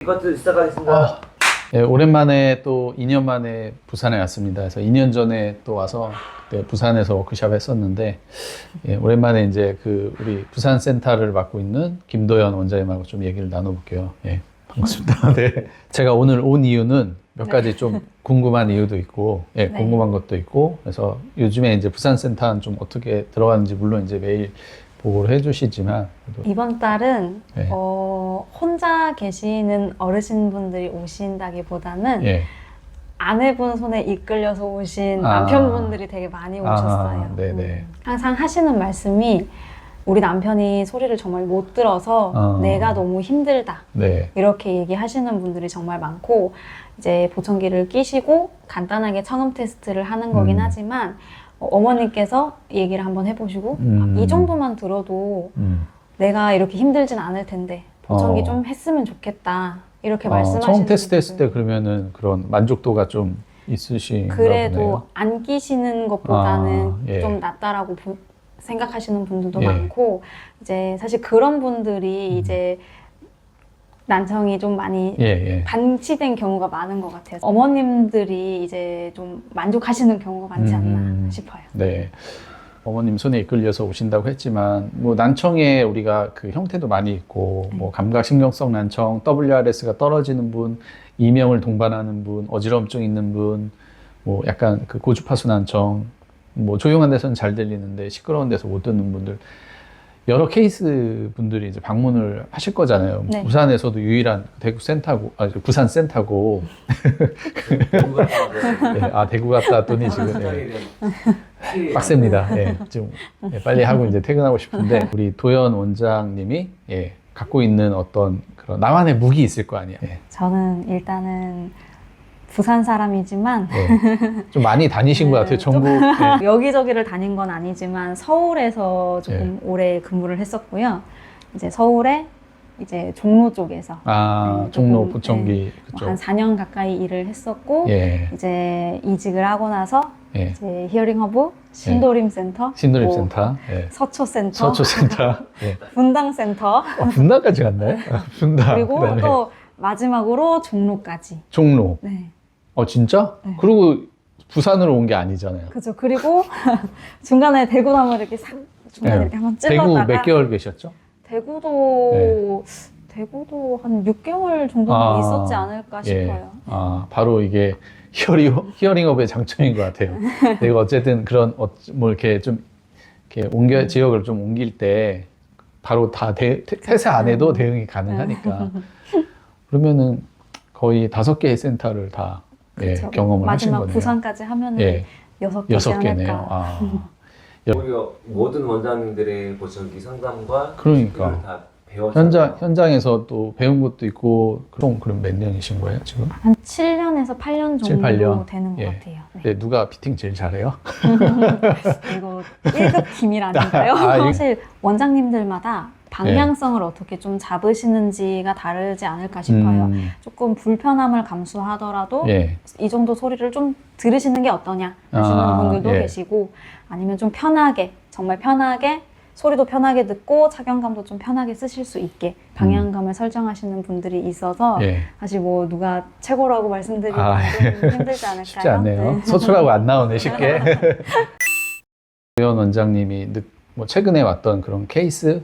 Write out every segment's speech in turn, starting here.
이것도 시작하겠습니다. 네, 오랜만에 또 2년 만에 부산에 왔습니다. 그래서 2년 전에 또 와서 그때 부산에서 워크숍 했었는데, 예, 오랜만에 이제 그 우리 부산 센터를 맡고 있는 김도연 원장님하고 좀 얘기를 나눠볼게요. 예, 반갑습니다. 네. 제가 오늘 온 이유는 몇 가지 좀 궁금한 이유도 있고, 예, 네. 궁금한 것도 있고, 그래서 요즘에 이제 부산 센터는 좀 어떻게 들어가는지 물론 이제 매일 보고를 해주시지만, 그래도 이번 달은 네. 혼자 계시는 어르신분들이 오신다기보다는 예. 아내분 손에 이끌려서 오신 아. 남편분들이 되게 많이 오셨어요. 네네. 항상 하시는 말씀이 우리 남편이 소리를 정말 못 들어서 내가 너무 힘들다. 네. 이렇게 얘기하시는 분들이 정말 많고, 이제 보청기를 끼시고 간단하게 청음 테스트를 하는 거긴 하지만 어머니께서 얘기를 한번 해보시고 이 정도만 들어도 내가 이렇게 힘들진 않을 텐데 보청기 좀 했으면 좋겠다 이렇게 말씀하시는 처음 테스트 했을 분들. 때 그러면은 그런 만족도가 좀 있으신가 그래도 보네요. 안 끼시는 것보다는 예. 좀 낫다라고 생각하시는 분들도 예. 많고, 이제 사실 그런 분들이 이제 난청이 좀 많이 예, 예. 방치된 경우가 많은 것 같아요. 어머님들이 이제 좀 만족하시는 경우가 많지 않나 싶어요. 네. 어머님 손에 이끌려서 오신다고 했지만, 뭐, 난청에 우리가 그 형태도 많이 있고, 뭐, 감각신경성 난청, WRS가 떨어지는 분, 이명을 동반하는 분, 어지럼증 있는 분, 뭐, 약간 그 고주파수 난청, 뭐, 조용한 데서는 잘 들리는데 시끄러운 데서 못 듣는 분들, 여러 케이스 분들이 이제 방문을 하실 거잖아요. 네. 부산에서도 유일한 대구 센터고, 부산 센터고. 예, 대구 갔다 왔더니 지금, 빡셉니다. 예, 좀 빨리 하고 이제 퇴근하고 싶은데, 우리 도연 원장님이, 예, 갖고 있는 어떤 그런 나만의 무기 있을 거 아니에요. 예, 저는 일단은 부산 사람이지만 좀 많이 다니신 것 같아요. 전국. 예. 여기저기를 다닌 건 아니지만 서울에서 조금 오래 근무를 했었고요. 이제 서울에 이제 종로 쪽에서 종로 조금, 보청기 그쪽. 한 4년 가까이 일을 했었고, 예, 이제 이직을 하고 나서 예. 이제 히어링 허브, 신도림 센터, 신도림 뭐 센터, 예. 서초 센터, 서초 센터, 예. 분당 센터, 분당까지 갔나요? 분당. 그리고 그다음에 또 마지막으로 종로까지. 종로. 네. 진짜? 네. 그리고 부산으로 온 게 아니잖아요. 그죠. 그리고 중간에 대구나무 이렇게 싹 중간에 네. 이렇게 한번 대구 찔러다가 몇 개월 계셨죠? 대구도 한 6개월 정도는 있었지 않을까 싶어요. 바로 이게 히어링업의 장점인 것 같아요. 내가 어쨌든 그런 뭐 이렇게 좀 이렇게 지역을 좀 옮길 때 바로 다 퇴사 안 해도 대응이 가능하니까. 그러면은 거의 5개의 센터를 다 그쵸. 경험을 하신 마지막 거네요. 부산까지 하면은 예, 6개지 6개네요. 않을까. 오히려 모든 원장님들의 보청기 상담과 그러니까. 기술을 다 배웠어요. 현장에서 또 배운 것도 있고, 그럼 몇 년이신 거예요, 지금? 한 7년에서 8년 정도 7, 8년? 되는 것 예. 같아요. 네. 네, 누가 피팅 제일 잘해요? 이거 1급 기밀 아닌가요? 사실 원장님들마다 방향성을 어떻게 좀 잡으시는지가 다르지 않을까 싶어요. 조금 불편함을 감수하더라도 예. 이 정도 소리를 좀 들으시는 게 어떠냐 하시는 분들도 예. 계시고, 아니면 좀 편하게, 정말 편하게 소리도 편하게 듣고 착용감도 좀 편하게 쓰실 수 있게 방향감을 설정하시는 분들이 있어서 예. 사실 뭐 누가 최고라고 말씀드리기 좀 힘들지 않을까요? 쉽지 않네요. 네. 소출하고 안 나오네, 쉽게. 도연 원장님이 뭐 최근에 왔던 그런 케이스들,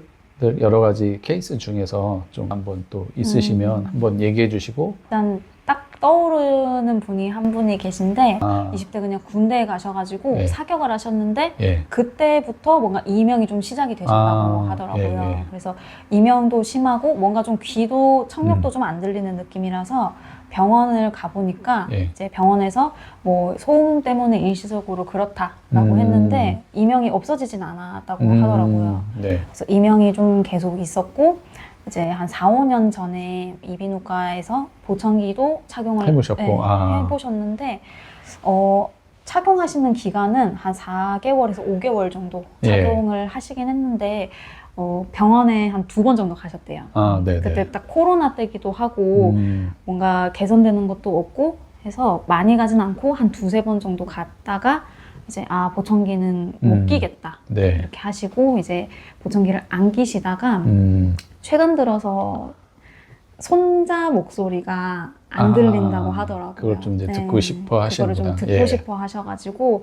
여러 가지 케이스 중에서 좀 한번 또 있으시면 한번 얘기해 주시고. 일단 딱 떠오르는 분이 한 분이 계신데 20대 20대 그냥 군대에 가셔가지고 예. 사격을 하셨는데 예. 그때부터 뭔가 이명이 좀 시작이 되셨다고 하더라고요. 예. 그래서 이명도 심하고 뭔가 좀 귀도 청력도 좀 안 들리는 느낌이라서 병원을 가보니까 예. 이제 병원에서 뭐 소음 때문에 일시적으로 그렇다라고 했는데 이명이 없어지진 않았다고 하더라고요. 네. 그래서 이명이 좀 계속 있었고, 이제 한 4, 5년 전에 이비인후과에서 보청기도 착용을 해보셨고, 해보셨는데 착용하시는 기간은 한 4개월에서 5개월 정도 착용을 하시긴 했는데 병원에 한 2번 정도 가셨대요. 네네. 그때 딱 코로나 때기도 하고 뭔가 개선되는 것도 없고 해서 많이 가진 않고 한 2-3번 정도 갔다가 이제 보청기는 못 끼겠다 네. 이렇게 하시고 이제 보청기를 안 끼시다가 최근 들어서 손자 목소리가 안 들린다고 하더라고요. 그걸 좀 이제 듣고 싶어 하시는구나. 그거를 좀 듣고 예. 싶어 하셔가지고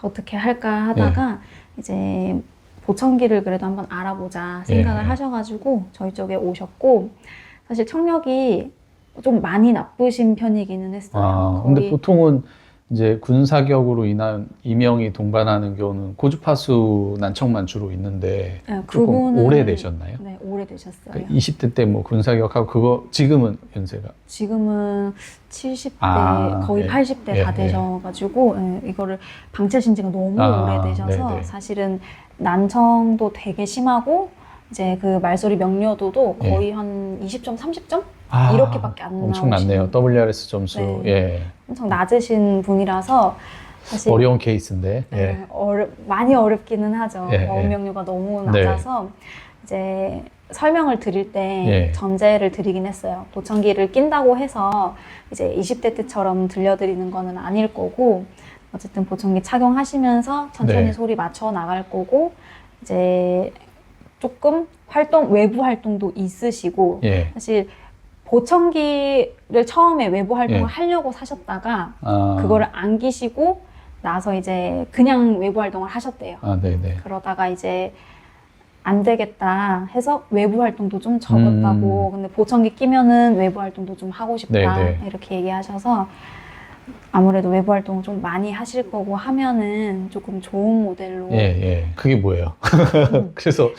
어떻게 할까 하다가 이제 보청기를 그래도 한번 알아보자 생각을 예. 하셔가지고 저희 쪽에 오셨고 사실 청력이 좀 많이 나쁘신 편이기는 했어요. 근데 거의 보통은 이제 군사격으로 인한 이명이 동반하는 경우는 고주파수 난청만 주로 있는데 네, 조금 그분은- 오래되셨나요? 네, 오래되셨어요. 그러니까 20대 때 뭐 군사격하고 그거 지금은 연세가 지금은 70대 거의 예. 80대 다 예. 되셔가지고 이거를 방치하신 지가 너무 오래되셔서 네네. 사실은 난청도 되게 심하고 이제 그 말소리 명료도도 거의 한 20점, 30점? 이렇게밖에 안 엄청 낮네요. 나오시는. WRS 점수. 네. 예. 엄청 낮으신 분이라서 사실 어려운 케이스인데. 예. 많이 어렵기는 하죠. 예, 어음 예. 명료가 너무 네. 낮아서 이제 설명을 드릴 때 예. 전제를 드리긴 했어요. 보청기를 낀다고 해서 이제 20대 때처럼 들려드리는 거는 아닐 거고 어쨌든 보청기 착용하시면서 천천히 네. 소리 맞춰 나갈 거고 이제 조금 외부 활동도 있으시고 예. 사실 보청기를 처음에 외부 활동을 예. 하려고 사셨다가 아. 그거를 안 끼시고 나서 이제 그냥 외부 활동을 하셨대요. 네네. 그러다가 이제 안 되겠다 해서 외부 활동도 좀 적었다고. 근데 보청기 끼면은 외부 활동도 좀 하고 싶다. 네네. 이렇게 얘기하셔서 아무래도 외부 활동을 좀 많이 하실 거고 하면은 조금 좋은 모델로 예, 예. 그게 뭐예요? 그래서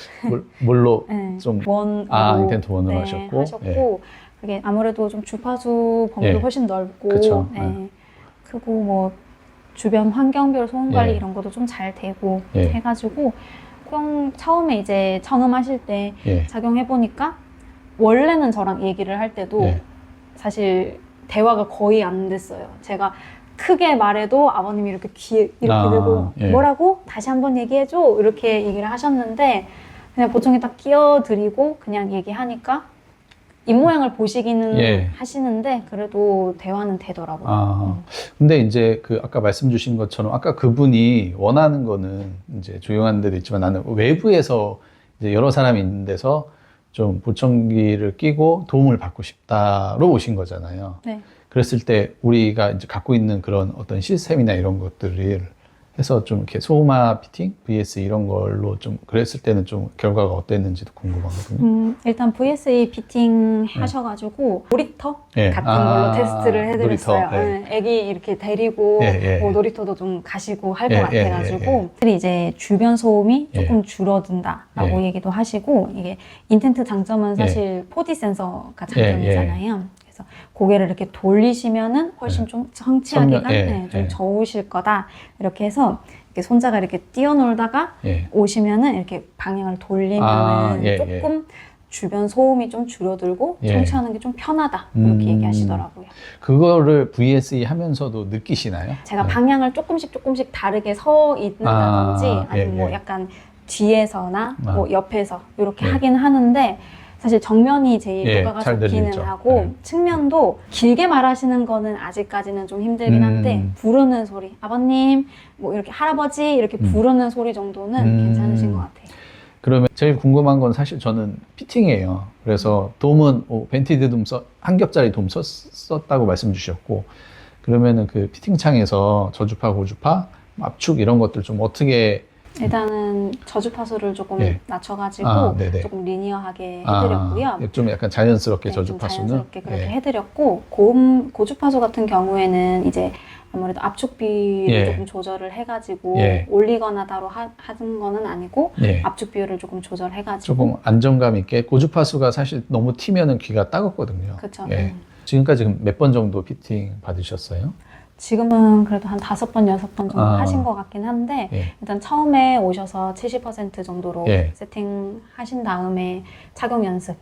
뭘로 네, 좀 원으로 인텐트 원으로 하셨고. 예. 그게 아무래도 좀 주파수 범위도 예. 훨씬 넓고 그쵸. 네, 크고 뭐 주변 환경별 소음 관리 예. 이런 것도 좀 잘 되고 예. 해가지고 처음에 이제 청음하실 때 예. 작용해 보니까 원래는 저랑 얘기를 할 때도 예. 사실 대화가 거의 안 됐어요. 제가 크게 말해도 아버님이 이렇게 귀에 이렇게 들고 예. 뭐라고? 다시 한번 얘기해줘 이렇게 얘기를 하셨는데 그냥 보청기 딱 끼워드리고 그냥 얘기하니까 입모양을 보시기는 예. 하시는데 그래도 대화는 되더라고요. 근데 이제 그 아까 말씀 주신 것처럼 아까 그분이 원하는 거는 이제 조용한 데도 있지만 나는 외부에서 이제 여러 사람이 있는 데서 좀 보청기를 끼고 도움을 받고 싶다로 오신 거잖아요. 네. 그랬을 때 우리가 이제 갖고 있는 그런 어떤 시스템이나 이런 것들을 해서 좀 이렇게 소음화 피팅, VS 이런 걸로 좀 그랬을 때는 좀 결과가 어땠는지도 궁금하거든요. 일단 VSE 피팅 하셔가지고 놀이터 예. 같은 걸로 테스트를 해드렸어요. 놀이터, 예. 애기 이렇게 데리고 예, 예. 뭐 놀이터도 좀 가시고 할 것 예, 같아가지고 이제 주변 소음이 예. 조금 줄어든다라고 예. 얘기도 하시고 이게 인텐트 장점은 사실 4D 센서가 장점이잖아요. 그래서 고개를 이렇게 돌리시면은 훨씬 좀 성취하기가 좀 좋으실 거다. 이렇게 해서 이렇게 손자가 이렇게 뛰어놀다가 오시면은 이렇게 방향을 돌리면은 조금 주변 소음이 좀 줄어들고 청취하는 게 좀 편하다. 이렇게 얘기하시더라고요. 그거를 VSE 하면서도 느끼시나요? 제가 방향을 조금씩 다르게 서 있는다든지 아니면 뭐 약간 뒤에서나 뭐 옆에서 이렇게 하긴 하는데 사실 정면이 제일 효과가 좋기는 하고 측면도 길게 말하시는 거는 아직까지는 좀 힘들긴 한데 부르는 소리 아버님 뭐 이렇게 할아버지 이렇게 부르는 소리 정도는 괜찮으신 것 같아요. 그러면 제일 궁금한 건 사실 저는 피팅이에요. 그래서 돔은 벤티드 돔 한 겹짜리 돔 썼다고 말씀 주셨고 그러면은 그 피팅창에서 저주파, 고주파, 압축 이런 것들 좀 어떻게 일단은 저주파수를 조금 낮춰가지고 조금 리니어하게 해드렸고요. 좀 약간 자연스럽게 좀 저주파수는 자연스럽게 그렇게 해드렸고 고주파수 같은 경우에는 이제 아무래도 압축비를 조금 조절을 해가지고 올리거나 따로 하는 거는 아니고 압축 비율을 조금 조절해가지고 조금 안정감 있게 고주파수가 사실 너무 튀면은 귀가 따갑거든요. 그렇죠. 지금까지 몇 번 정도 피팅 받으셨어요? 지금은 그래도 한 5번, 6번 정도 하신 것 같긴 한데 일단 처음에 오셔서 70% 정도로 세팅하신 다음에 착용 연습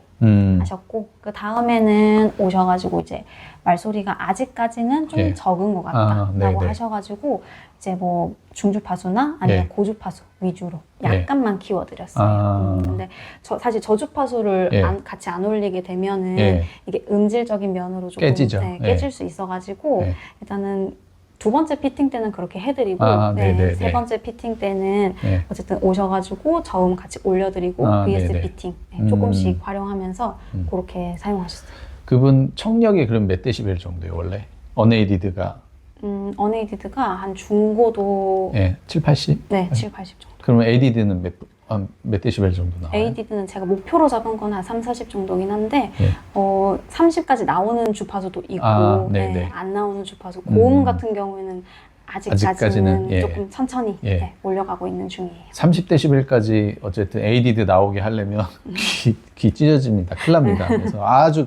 하셨고 그 다음에는 오셔가지고 이제 말소리가 아직까지는 좀 적은 것 같다라고 하셔가지고 이제 뭐 중주파수나 아니면 고주파수 위주로 약간만 키워드렸어요. 근데 사실 저주파수를 같이 안 올리게 되면은 이게 음질적인 면으로 조금 깨지죠. 깨질 수 있어가지고 일단은 두 번째 피팅 때는 그렇게 해드리고 세 번째 피팅 때는 어쨌든 오셔가지고 저음 같이 올려드리고 VS 피팅 조금씩 활용하면서 그렇게 사용하셨어요. 그분 청력이 그럼 몇 데시벨 정도예요 원래? 언에이디드가 언에이디드가 한 중고도 예, 7, 80? 네, 7, 80 정도. 그러면 ADD는 몇 데시벨 정도 나와요? ADD는 제가 목표로 잡은 건 한 3, 40 정도긴 한데 예. 30까지 나오는 주파수도 있고 네네. 안 나오는 주파수 고음 음. 같은 경우에는 아직까지는, 아직까지는 예. 조금 천천히 예. 올려가고 있는 중이에요. 30데시벨까지 어쨌든 ADD 나오게 하려면 귀 찢어집니다. 큰일 납니다. 그래서 아주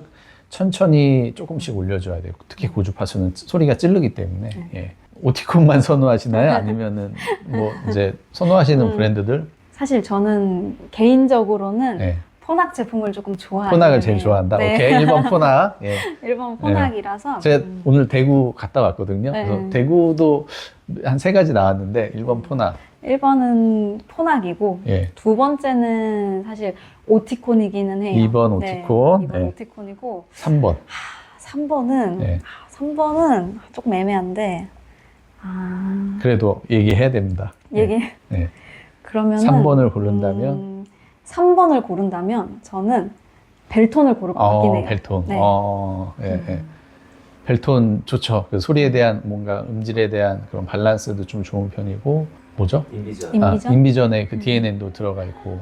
천천히 조금씩 올려줘야 돼요. 특히 고주파수는 소리가 찌르기 때문에. 예. 오티콘만 선호하시나요? 아니면은 뭐 이제 선호하시는 브랜드들? 사실 저는 개인적으로는 예. 포낙 제품을 조금 좋아해요. 포낙을 제일 좋아한다. 네. 오케이. 1번 포낙. 예. 일본 포낙이라서 제가 오늘 대구 갔다 왔거든요. 네. 그래서 대구도 한 3가지 나왔는데 1번 포낙. 1번은 포낙이고 예. 두 번째는 사실 오티콘이기는 해요. 2번 오티콘. 네, 2번 네. 오티콘이고 3번. 3번은 예. 3번은 조금 애매한데 그래도 얘기해야 됩니다. 얘기 네. 그러면은 3번을 고른다면? 3번을 고른다면 저는 벨톤을 고를 것 같긴 해요. 벨톤. 네. 예, 예. 벨톤 좋죠. 그 소리에 대한 뭔가 음질에 대한 그런 밸런스도 좀 좋은 편이고, 뭐죠? 인비전. 인비전? 인비전에 그 DNN도 들어가 있고.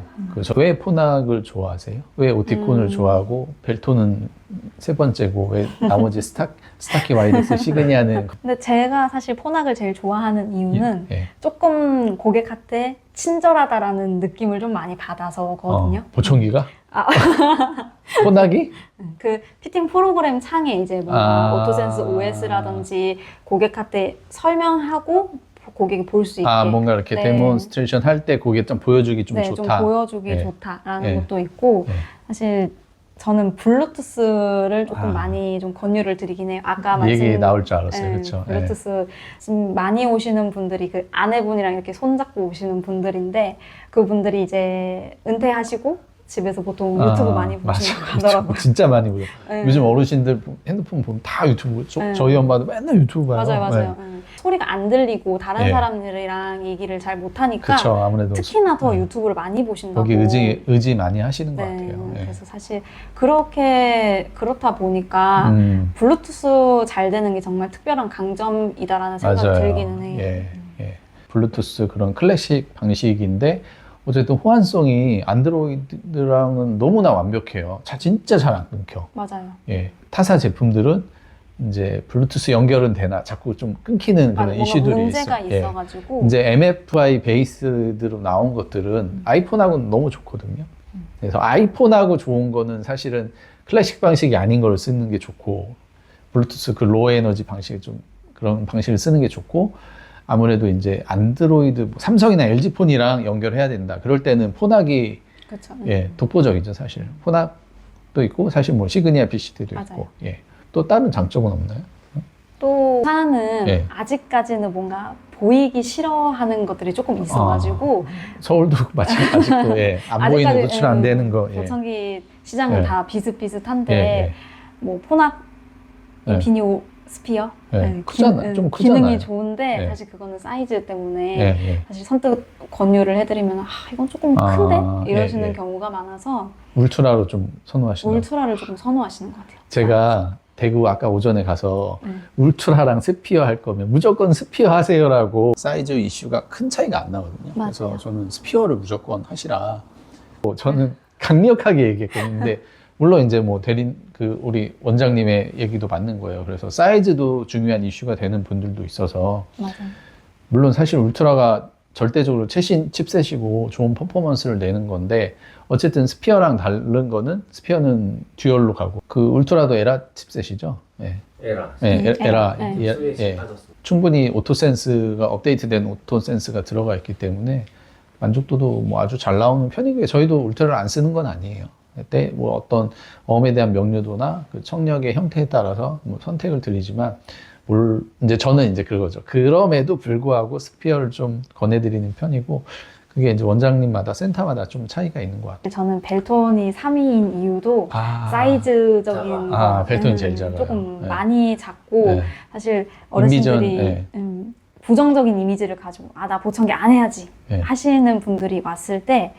왜 포낙을 좋아하세요? 왜 오티콘을 좋아하고, 벨톤은 세 번째고, 왜 나머지 스타키 와이렉스 시그니아는. 근데 제가 사실 포낙을 제일 좋아하는 이유는 예. 조금 고객한테 친절하다라는 느낌을 좀 많이 받아서거든요. 보청기가? 포낙이? 그 피팅 프로그램 창에 이제 뭔가 오토센스 아. OS라든지 고객한테 설명하고 고객이 볼 수 있게 뭔가 이렇게 네. 데몬스트레이션 할 때 그게 좀 보여주기 좀 네, 좋다. 좀 보여주기 네. 좋다라는 네. 것도 있고 네. 사실 저는 블루투스를 조금 아. 많이 좀 권유를 드리긴 해요. 아까 이 얘기 말씀 나올 줄 알았어요. 네, 그렇죠. 블루투스 지금 많이 오시는 분들이 그 아내분이랑 이렇게 손잡고 오시는 분들인데 그분들이 이제 은퇴하시고 집에서 보통 유튜브 많이 보시는 거 하더라고요. 진짜 많이 보죠. 네. 요즘 어르신들 핸드폰 보면 다 유튜브. 네. 저희 엄마도 맨날 유튜브 봐요. 맞아요, 맞아요. 소리가 안 들리고 다른 네. 사람들이랑 얘기를 잘 못하니까 그렇죠. 아무래도 특히나 더 유튜브를 많이 보신다고. 거기 의지 많이 하시는 것 네, 같아요. 예. 그래서 사실 그렇다 보니까 블루투스 잘 되는 게 정말 특별한 강점이다라는 생각이 맞아요. 들기는 해요. 예, 예. 블루투스 그런 클래식 방식인데 어쨌든 호환성이 안드로이드랑은 너무나 완벽해요. 진짜 잘 안 끊겨. 맞아요. 예. 타사 제품들은 이제 블루투스 연결은 되나 자꾸 좀 끊기는 그런 뭔가 이슈들이 문제가 있어요. 예. 있어가지고 이제 MFI 베이스로 나온 것들은 아이폰하고는 너무 좋거든요. 그래서 아이폰하고 좋은 거는 사실은 클래식 방식이 아닌 걸 쓰는 게 좋고, 블루투스 그 로우 에너지 방식 좀 그런 방식을 쓰는 게 좋고, 아무래도 이제 안드로이드, 삼성이나 LG폰이랑 연결해야 된다. 그럴 때는 포낙이 그렇죠. 예, 독보적이죠, 사실. 포낙도 있고, 사실 뭐 시그니아 PC들도 맞아요. 있고, 예. 또 다른 장점은 없나요? 또 하나는 예. 아직까지는 뭔가 보이기 싫어하는 것들이 조금 있어가지고 서울도 마찬가지고, 예. 안 보이는 아직까지, 노출 안 되는 거, 예. 보청기 시장은 예. 다 비슷비슷한데 예, 뭐 포낙 예. 인피니오 스피어 예. 크잖아, 좀 크잖아요. 기능이 좋은데 예. 사실 그거는 사이즈 때문에 예, 예. 사실 선뜻 권유를 해드리면 이건 조금 아, 큰데 이러시는 예, 예. 경우가 많아서 울트라로 좀 선호하시나요? 울트라를 조금 선호하시는 것 같아요. 제가 대구 아까 오전에 가서 네. 울트라랑 스피어 할 거면 무조건 스피어 하세요라고 사이즈 이슈가 큰 차이가 안 나거든요. 맞아요. 그래서 저는 스피어를 무조건 하시라. 저는 강력하게 얘기했거든요. 물론 이제 뭐 우리 원장님의 얘기도 맞는 거예요. 그래서 사이즈도 중요한 이슈가 되는 분들도 있어서 맞아요. 물론 사실 울트라가 절대적으로 최신 칩셋이고 좋은 퍼포먼스를 내는 건데 어쨌든 스피어랑 다른 거는 스피어는 듀얼로 가고 그 울트라도 에라 칩셋이죠. 예. 에라. 예, 에라. 네. 예, 스위치 예. 빠졌습니다. 충분히 오토센스가 업데이트된 오토센스가 들어가 있기 때문에 만족도도 뭐 아주 잘 나오는 편이고요. 저희도 울트라를 안 쓰는 건 아니에요. 그때 뭐 어떤 어음에 대한 명료도나 그 청력의 형태에 따라서 뭐 선택을 드리지만 이제 저는 이제 그거죠. 그럼에도 불구하고 스피어를 좀 권해드리는 편이고 그게 이제 원장님마다 센터마다 좀 차이가 있는 것 같아요. 저는 벨톤이 3위인 이유도 사이즈적인 벨톤이 제일 작아요. 조금 네. 많이 작고 네. 사실 어르신들이 인비전, 네. 부정적인 이미지를 가지고 나 보청기 안 해야지 네. 하시는 분들이 왔을 때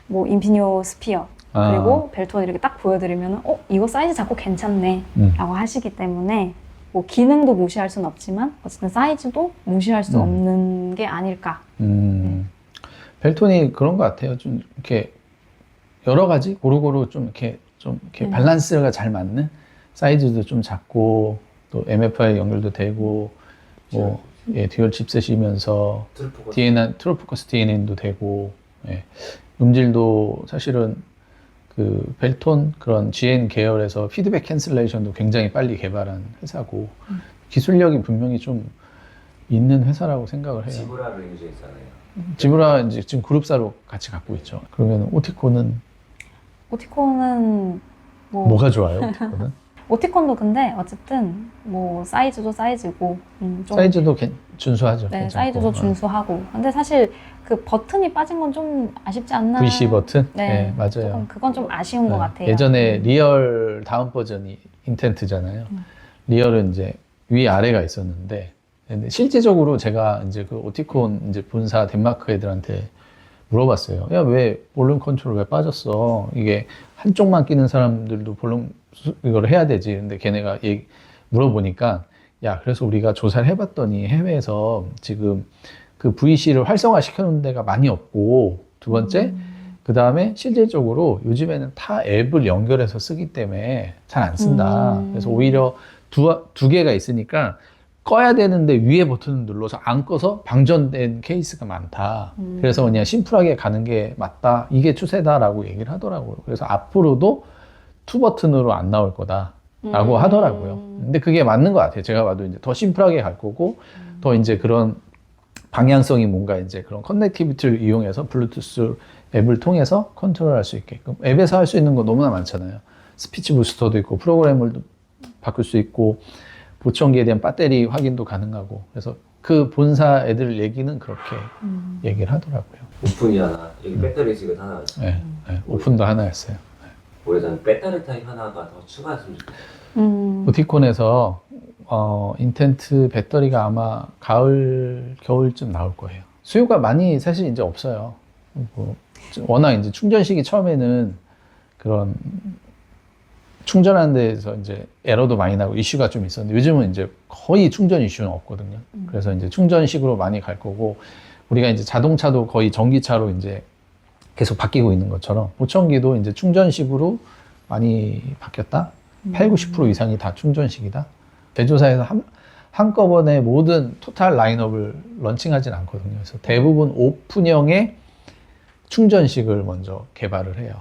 뭐 인피니오 스피어 그리고 벨톤 이렇게 딱 보여드리면 이거 사이즈 잡고 괜찮네 라고 하시기 때문에 뭐 기능도 무시할 수는 없지만 어쨌든 사이즈도 무시할 수 없는 게 아닐까. 벨톤이 그런 것 같아요. 좀 이렇게 여러 가지 고루고루 좀 이렇게 밸런스가 잘 맞는 사이즈도 좀 작고 또 MFI 연결도 되고 뭐 듀얼 칩셋이면서 트루 포커스 DNN도 되고 음질도 사실은 그 벨톤 그런 GN 계열에서 피드백 캔슬레이션도 굉장히 빨리 개발한 회사고 기술력이 분명히 좀 있는 회사라고 생각을 해요. 지브라를 유지했잖아요. 지브라 이제 지금 그룹사로 같이 갖고 있죠. 그러면 오티콘은 뭐가 좋아요? 오티콘은? 오티콘도 근데 어쨌든 뭐 사이즈도 사이즈고 좀 사이즈도 준수하죠. 네, 괜찮고. 사이즈도 준수하고. 근데 사실 그 버튼이 빠진 건 좀 아쉽지 않나? VC 버튼? 네, 맞아요. 조금 그건 좀 아쉬운 것 같아요. 예전에 리얼 다음 버전이 인텐트잖아요. 리얼은 이제 위 아래가 있었는데 근데 실제적으로 제가 이제 그 오티콘 이제 본사 덴마크 애들한테 물어봤어요. 야, 왜 볼륨 컨트롤 왜 빠졌어? 이게 한쪽만 끼는 사람들도 볼륨 이걸 해야 되지. 근데 걔네가 물어보니까 야, 그래서 우리가 조사를 해봤더니 해외에서 지금 그 VC를 활성화 시켜놓은 데가 많이 없고 두 번째 그 다음에 실질적으로 요즘에는 타 앱을 연결해서 쓰기 때문에 잘 안 쓴다. 그래서 오히려 두 개가 있으니까 꺼야 되는데 위에 버튼을 눌러서 안 꺼서 방전된 케이스가 많다. 그래서 그냥 심플하게 가는 게 맞다. 이게 추세다라고 얘기를 하더라고요. 그래서 앞으로도 투 버튼으로 안 나올 거다라고 하더라고요. 근데 그게 맞는 것 같아요. 제가 봐도 이제 더 심플하게 갈 거고 더 이제 그런 방향성이 뭔가 이제 그런 커넥티비티를 이용해서 블루투스 앱을 통해서 컨트롤할 수 있게끔 앱에서 할 수 있는 거 너무나 많잖아요. 스피치 부스터도 있고 프로그램을 바꿀 수 있고 보청기에 대한 배터리 확인도 가능하고 그래서 그 본사 애들 얘기는 그렇게 얘기를 하더라고요. 오픈이 하나, 여기 배터리 지금 하나. 네, 오픈도 하나였어요. 올해 저는 배터리 타입 하나가 더 추가했으면 좋겠어요. 오티콘에서 인텐트 배터리가 아마 가을, 겨울쯤 나올 거예요. 수요가 많이 사실 이제 없어요. 뭐 워낙 이제 충전식이 처음에는 그런 충전하는 데서 이제 에러도 많이 나고 이슈가 좀 있었는데 요즘은 이제 거의 충전 이슈는 없거든요. 그래서 이제 충전식으로 많이 갈 거고 우리가 이제 자동차도 거의 전기차로 이제 계속 바뀌고 있는 것처럼 보청기도 이제 충전식으로 많이 바뀌었다. 80-90% 이상이 다 충전식이다. 제조사에서 한꺼번에 모든 토탈 라인업을 런칭하진 않거든요. 그래서 대부분 오픈형의 충전식을 먼저 개발을 해요.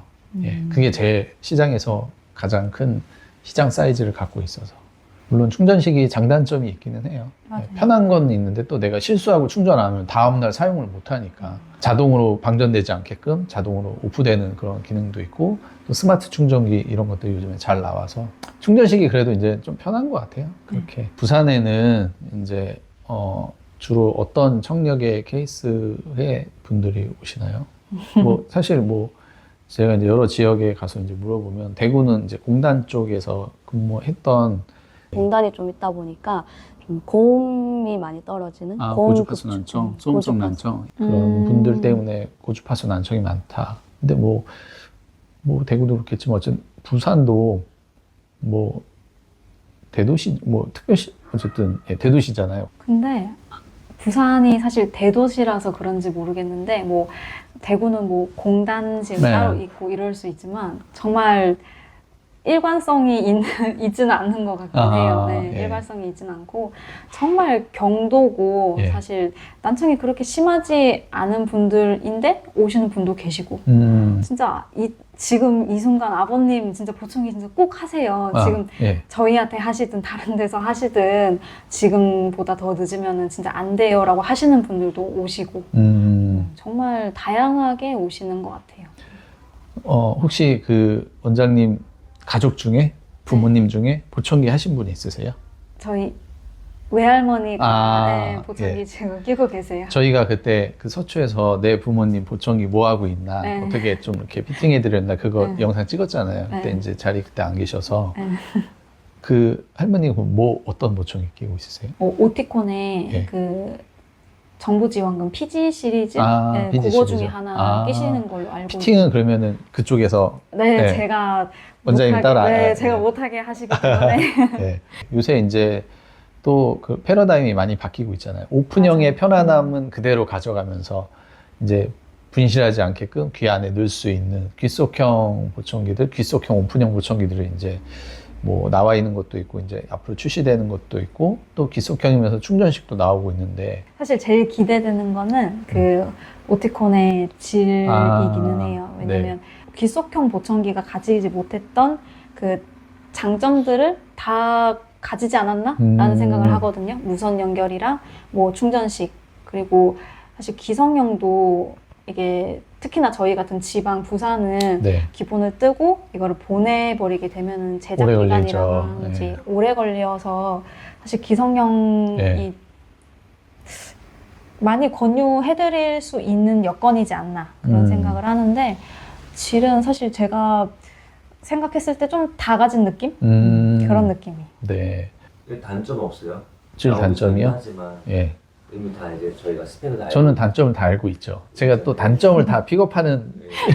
그게 제일 시장에서 가장 큰 시장 사이즈를 갖고 있어서 물론 충전식이 장단점이 있기는 해요. 편한 건 있는데 또 내가 실수하고 충전 안 하면 다음날 사용을 못 하니까 자동으로 방전되지 않게끔 자동으로 오프되는 그런 기능도 있고 또 스마트 충전기 이런 것도 요즘에 잘 나와서 충전식이 그래도 이제 좀 편한 것 같아요. 그렇게 부산에는 이제 주로 어떤 청력의 케이스의 분들이 오시나요? 뭐 사실 뭐 제가 이제 여러 지역에 가서 이제 물어보면 대구는 이제 공단 쪽에서 근무했던 공단이 좀 있다 보니까 좀 고음이 많이 떨어지는 고주파수 난청, 소음성 난청 그런 분들 때문에 고주파수 난청이 많다. 근데 뭐 대구도 그렇겠지만 어쨌든 부산도 뭐 대도시 뭐 특별시 어쨌든 대도시잖아요. 근데 부산이 사실 대도시라서 그런지 모르겠는데 뭐 대구는 뭐 공단실 따로 있고 이럴 수 있지만 정말 일관성이 있지는 않는 것 같긴 해요. 네, 일관성이 있지는 않고 정말 경도고 사실 난청이 그렇게 심하지 않은 분들인데 오시는 분도 계시고 진짜 지금 이 순간 아버님 진짜 보청기 진짜 꼭 하세요. 지금 저희한테 하시든 다른 데서 하시든 지금보다 더 늦으면은 진짜 안 돼요 라고 하시는 분들도 오시고 정말 다양하게 오시는 것 같아요. 혹시 그 원장님 가족 중에 부모님 중에 보청기 하신 분이 있으세요? 저희 외할머니가 보청기 지금 끼고 계세요. 저희가 그때 그 서초에서 내 부모님 보청기 뭐 하고 있나 어떻게 좀 이렇게 피팅해 드렸나 그거 영상 찍었잖아요. 그때 이제 자리 그때 안 계셔서 그 할머니가 뭐 어떤 보청기 끼고 있으세요? 오티콘에 그 정부지원금 PG 시리즈 네, PG 그거 시리즈. 중에 하나 끼시는 걸로 알고 피팅은 그러면은 그쪽에서 네, 네. 제가 원장님 못하게, 따라 네, 알아요. 제가 네. 못하게 하시기 때문에 네. 요새 이제 또 그 패러다임이 많이 바뀌고 있잖아요. 오픈형의 맞아요. 편안함은 그대로 가져가면서 이제 분실하지 않게끔 귀 안에 넣을 수 있는 귓속형 보청기들, 귓속형 오픈형 보청기들이 이제 뭐 나와 있는 것도 있고 이제 앞으로 출시되는 것도 있고 또 귓속형이면서 충전식도 나오고 있는데 사실 제일 기대되는 거는 그 오티콘의 질이기는 해요. 왜냐면 귓속형 보청기가 가지지 못했던 그 장점들을 다 가지지 않았나? 라는 생각을 하거든요. 무선 연결이랑 뭐 충전식 그리고 사실 기성형도 이게 특히나 저희 같은 지방 부산은 네. 기본을 뜨고 이거를 보내버리게 되면은 제작 오래 기간이라든지 걸리죠. 오래 걸려서 사실 기성형이 네. 많이 권유해드릴 수 있는 여건이지 않나 그런 생각을 하는데 질은 사실 제가 생각했을 때 좀 다 가진 느낌? 그런 느낌이. 네. 단점 없어요? 질 단점이요? 하지만 예. 이미 다 이제 저희가 스펙을 다 저는 단점을 다 알고 있죠. 제가 또 단점을 다 픽업하는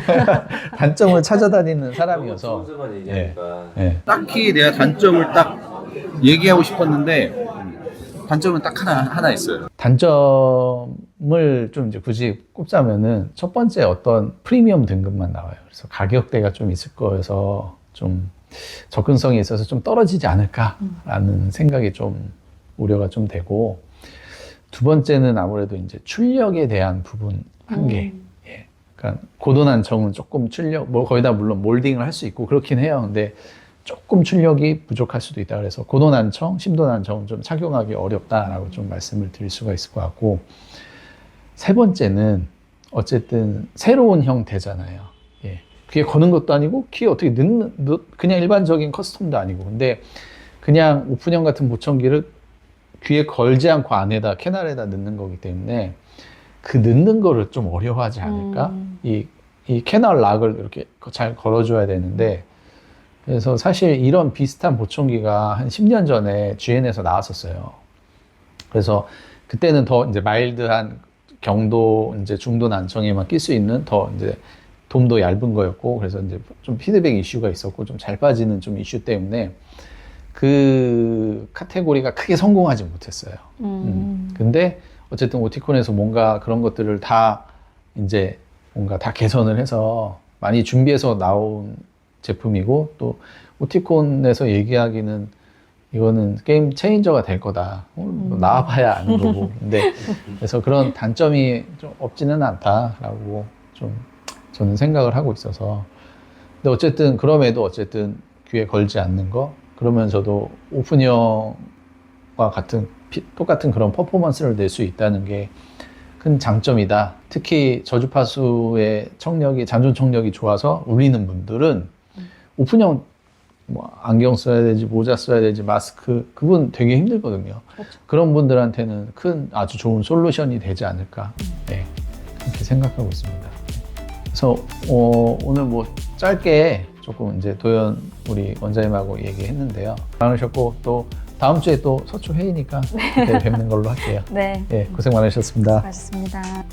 알고 단점을 찾아다니는 사람이어서. 소수만 얘기하니까 예. 딱히 내가 단점을 딱 얘기하고 싶었는데 단점은 딱 하나 있어요. 단점을 좀 이제 굳이 꼽자면은 첫 번째 어떤 프리미엄 등급만 나와요. 그래서 가격대가 좀 있을 거여서 좀 접근성이 있어서 좀 떨어지지 않을까라는 생각이 좀 우려가 좀 되고 두 번째는 아무래도 이제 출력에 대한 부분 한계. 예. 그러니까 고도난청은 조금 출력, 뭐 거의 다 물론 몰딩을 할 수 있고 그렇긴 해요. 근데 조금 출력이 부족할 수도 있다. 그래서 고도난청, 심도난청은 좀 착용하기 어렵다라고 좀 말씀을 드릴 수가 있을 것 같고 세 번째는 어쨌든 새로운 형태잖아요. 예. 귀에 거는 것도 아니고 귀에 어떻게 그냥 일반적인 커스텀도 아니고 근데 그냥 오픈형 같은 보청기를 귀에 걸지 않고 안에다 캐날에다 넣는 거기 때문에 그 넣는 거를 좀 어려워하지 않을까? 이 캐날 락을 이렇게 잘 걸어줘야 되는데 그래서 사실 이런 비슷한 보청기가 한 10년 전에 GN에서 나왔었어요. 그래서 그때는 더 이제 마일드한 경도, 이제 중도 난청에만 낄 수 있는 더 이제 돔도 얇은 거였고, 그래서 이제 좀 피드백 이슈가 있었고, 좀 잘 빠지는 좀 이슈 때문에 그 카테고리가 크게 성공하지 못했어요. 근데 어쨌든 오티콘에서 뭔가 그런 것들을 다 이제 뭔가 다 개선을 해서 많이 준비해서 나온 제품이고 또 오티콘에서 얘기하기는 이거는 게임 체인저가 될 거다. 나와봐야 아는 거고. 근데 그래서 그런 단점이 좀 없지는 않다라고 좀 저는 생각을 하고 있어서. 근데 어쨌든 그럼에도 어쨌든 귀에 걸지 않는 거 그러면서도 오픈형과 같은 똑같은 그런 퍼포먼스를 낼 수 있다는 게 큰 장점이다. 특히 저주파수의 청력이 잔존 청력이 좋아서 울리는 분들은 오픈형 뭐 안경 써야 되지 모자 써야 되지 마스크 그분 되게 힘들거든요. 그렇죠. 그런 분들한테는 큰 아주 좋은 솔루션이 되지 않을까 네, 그렇게 생각하고 있습니다. 그래서 오늘 뭐 짧게 조금 이제 도연 우리 원장님하고 얘기했는데요. 많으셨고 또 다음 주에 또 서초 회의니까 그때 뵙는 걸로 할게요. 네, 예, 고생 많으셨습니다. 수고하셨습니다.